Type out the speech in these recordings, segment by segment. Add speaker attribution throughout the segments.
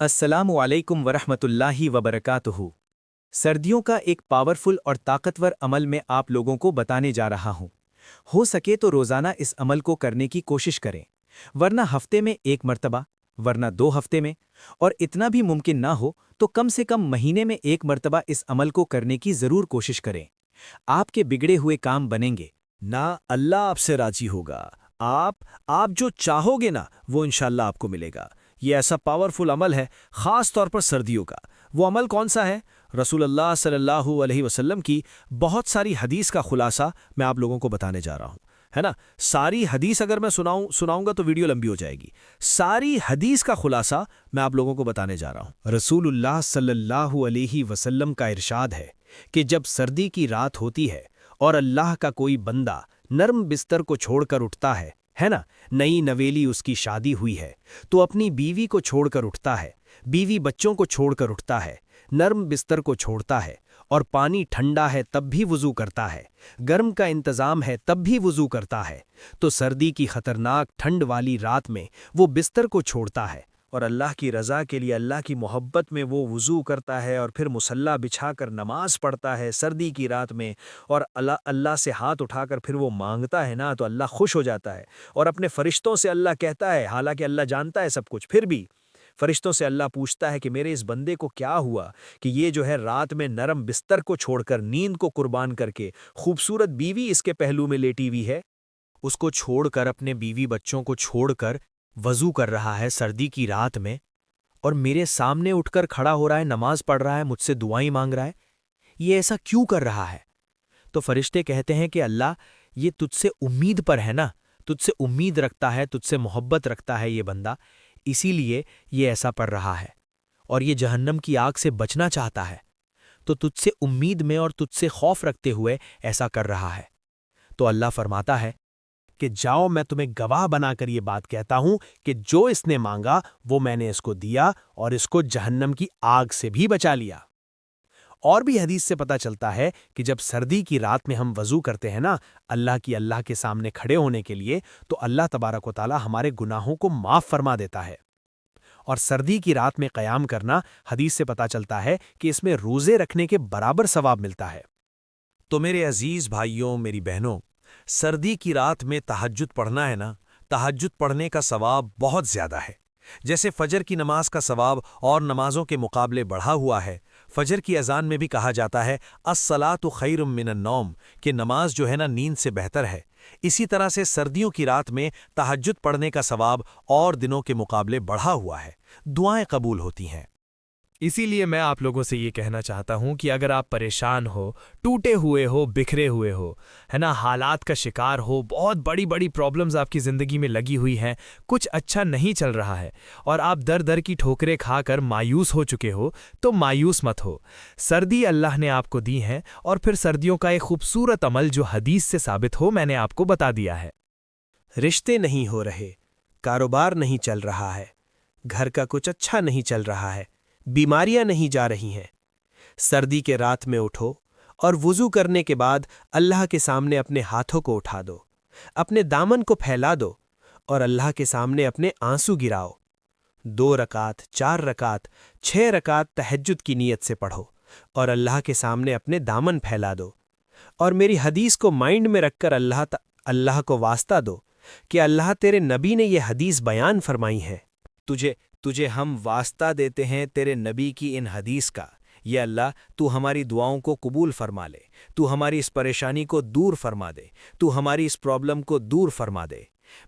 Speaker 1: السلام علیکم ورحمۃ اللہ وبرکاتہ۔ سردیوں کا ایک پاورفل اور طاقتور عمل میں آپ لوگوں کو بتانے جا رہا ہوں۔ ہو سکے تو روزانہ اس عمل کو کرنے کی کوشش کریں، ورنہ ہفتے میں ایک مرتبہ، ورنہ 2 ہفتے میں، اور اتنا بھی ممکن نہ ہو تو کم سے کم مہینے میں ایک مرتبہ اس عمل کو کرنے کی ضرور کوشش کریں۔ آپ کے بگڑے ہوئے کام بنیں گے۔
Speaker 2: نہ اللہ آپ سے راضی ہوگا۔ آپ جو چاہو گے نا وہ انشاءاللہ آپ کو ملے گا۔ یہ ایسا پاورفل عمل ہے، خاص طور پر سردیوں کا۔ وہ عمل کون سا ہے؟ رسول اللہ صلی اللہ علیہ وسلم کی بہت ساری حدیث کا خلاصہ میں آپ لوگوں کو بتانے جا رہا ہوں، ہے نا؟ ساری حدیث اگر میں سناؤں گا تو ویڈیو لمبی ہو جائے گی۔ ساری حدیث کا خلاصہ میں آپ لوگوں کو بتانے جا رہا ہوں۔
Speaker 1: رسول اللہ صلی اللہ علیہ وسلم کا ارشاد ہے کہ جب سردی کی رات ہوتی ہے اور اللہ کا کوئی بندہ نرم بستر کو چھوڑ کر اٹھتا ہے نا، نئی نویلی اس کی شادی ہوئی ہے تو اپنی بیوی کو چھوڑ کر اٹھتا ہے، بیوی بچوں کو چھوڑ کر اٹھتا ہے، نرم بستر کو چھوڑتا ہے، اور پانی ٹھنڈا ہے تب بھی وضو کرتا ہے، گرم کا انتظام ہے تب بھی وضو کرتا ہے، تو سردی کی خطرناک ٹھنڈ والی رات میں وہ بستر کو چھوڑتا ہے اور اللہ کی رضا کے لیے، اللہ کی محبت میں وہ وضو کرتا ہے اور پھر مصلی بچھا کر نماز پڑھتا ہے سردی کی رات میں، اور اللہ سے ہاتھ اٹھا کر پھر وہ مانگتا ہے نا تو اللہ خوش ہو جاتا ہے، اور اپنے فرشتوں سے اللہ کہتا ہے، حالانکہ اللہ جانتا ہے سب کچھ، پھر بھی فرشتوں سے اللہ پوچھتا ہے کہ میرے اس بندے کو کیا ہوا کہ یہ جو ہے رات میں نرم بستر کو چھوڑ کر، نیند کو قربان کر کے، خوبصورت بیوی اس کے پہلو میں لیٹی ہوئی ہے، اس کو چھوڑ کر، اپنے بیوی بچوں کو چھوڑ کر وضو کر رہا ہے سردی کی رات میں، اور میرے سامنے اٹھ کر کھڑا ہو رہا ہے، نماز پڑھ رہا ہے، مجھ سے دعائیں مانگ رہا ہے، یہ ایسا کیوں کر رہا ہے؟ تو فرشتے کہتے ہیں کہ اللہ، یہ تجھ سے امید پر ہے نا، تجھ سے امید رکھتا ہے، تجھ سے محبت رکھتا ہے یہ بندہ، اسی لیے یہ ایسا پڑھ رہا ہے، اور یہ جہنم کی آگ سے بچنا چاہتا ہے، تو تجھ سے امید میں اور تجھ سے خوف رکھتے ہوئے ایسا کر رہا ہے۔ تو اللہ فرماتا ہے کہ جاؤ، میں تمہیں گواہ بنا کر یہ بات کہتا ہوں کہ جو اس نے مانگا وہ میں نے اس کو دیا، اور اس کو جہنم کی آگ سے بھی بچا لیا۔ اور بھی حدیث سے پتہ چلتا ہے کہ جب سردی کی رات میں ہم وضو کرتے ہیں نا اللہ کے سامنے کھڑے ہونے کے لیے، تو اللہ تبارک و تعالی ہمارے گناہوں کو معاف فرما دیتا ہے۔ اور سردی کی رات میں قیام کرنا، حدیث سے پتہ چلتا ہے کہ اس میں روزے رکھنے کے برابر ثواب ملتا ہے۔
Speaker 2: تو میرے عزیز بھائیوں، میری بہنوں، سردی کی رات میں تہجد پڑھنا ہے نا، تہجد پڑھنے کا ثواب بہت زیادہ ہے۔ جیسے فجر کی نماز کا ثواب اور نمازوں کے مقابلے بڑھا ہوا ہے، فجر کی اذان میں بھی کہا جاتا ہے الصلاۃ خیر من النوم، کہ نماز جو ہے نا نیند سے بہتر ہے۔ اسی طرح سے سردیوں کی رات میں تہجد پڑھنے کا ثواب اور دنوں کے مقابلے بڑھا ہوا ہے، دعائیں قبول ہوتی ہیں۔
Speaker 3: اسی لیے میں آپ لوگوں سے یہ کہنا چاہتا ہوں کہ اگر آپ پریشان ہو، ٹوٹے ہوئے ہو، بکھرے ہوئے ہو، ہے نا، حالات کا شکار ہو، بہت بڑی بڑی پرابلمز آپ کی زندگی میں لگی ہوئی ہیں، کچھ اچھا نہیں چل رہا ہے، اور آپ در در کی ٹھوکریں کھا کر مایوس ہو چکے ہو، تو مایوس مت ہو۔ سردی اللہ نے آپ کو دی ہے، اور پھر سردیوں کا ایک خوبصورت عمل جو حدیث سے ثابت ہو، میں نے آپ کو بتا دیا ہے۔
Speaker 1: رشتے نہیں ہو رہے، کاروبار نہیں چل رہا ہے، گھر کا کچھ اچھا نہیں چل رہا ہے، بیماریاں نہیں جا رہی ہیں، سردی کے رات میں اٹھو اور وضو کرنے کے بعد اللہ کے سامنے اپنے ہاتھوں کو اٹھا دو، اپنے دامن کو پھیلا دو، اور اللہ کے سامنے اپنے آنسو گراؤ۔ 2 رکعت، 4 رکعت، 6 رکعت تہجد کی نیت سے پڑھو، اور اللہ کے سامنے اپنے دامن پھیلا دو، اور میری حدیث کو مائنڈ میں رکھ کر اللہ کو واسطہ دو کہ اللہ، تیرے نبی نے یہ حدیث بیان فرمائی ہے، تجھے ہم واسطہ دیتے ہیں تیرے نبی کی ان حدیث کا، یہ اللہ تو ہماری دعاؤں کو قبول فرما لے، تو ہماری اس پریشانی کو دور فرما دے، تو ہماری اس پرابلم کو دور فرما دے۔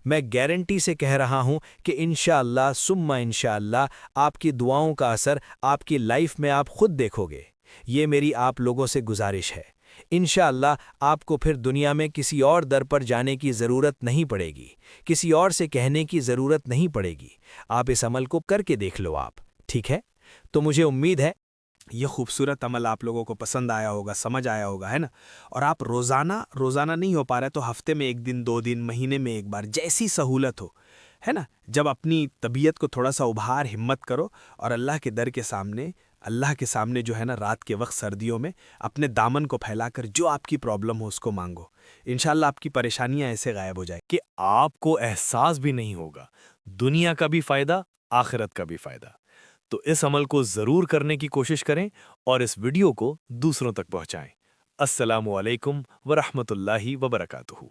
Speaker 1: میں گارنٹی سے کہہ رہا ہوں کہ انشاءاللہ ثم انشاءاللہ آپ کی دعاؤں کا اثر آپ کی لائف میں آپ خود دیکھو گے۔ یہ میری آپ لوگوں سے گزارش ہے۔ انشاءاللہ آپ کو پھر دنیا میں کسی اور در پر جانے کی ضرورت نہیں پڑے گی، کسی اور سے کہنے کی ضرورت نہیں پڑے گی، آپ اس عمل کو کر کے دیکھ لو آپ، ٹھیک ہے؟ تو مجھے امید ہے یہ خوبصورت عمل آپ لوگوں کو پسند آیا ہوگا، سمجھ آیا ہوگا، ہے نا؟ اور آپ روزانہ نہیں ہو پا رہا تو ہفتے میں 1 دن، 2 دن، مہینے میں 1 بار، جیسی سہولت ہو، ہے نا؟ جب اپنی طبیعت کو تھوڑا سا ابھار، ہمت کرو، اور اللہ کے در کے سامنے، اللہ کے سامنے جو ہے نا رات کے وقت سردیوں میں اپنے دامن کو پھیلا کر جو آپ کی پرابلم ہو اس کو مانگو، انشاءاللہ آپ کی پریشانیاں ایسے غائب ہو جائیں کہ آپ کو احساس بھی نہیں ہوگا، دنیا کا بھی فائدہ، آخرت کا بھی فائدہ۔
Speaker 3: تو اس عمل کو ضرور کرنے کی کوشش کریں اور اس ویڈیو کو دوسروں تک پہنچائیں۔ السلام علیکم ورحمۃ اللہ وبرکاتہ۔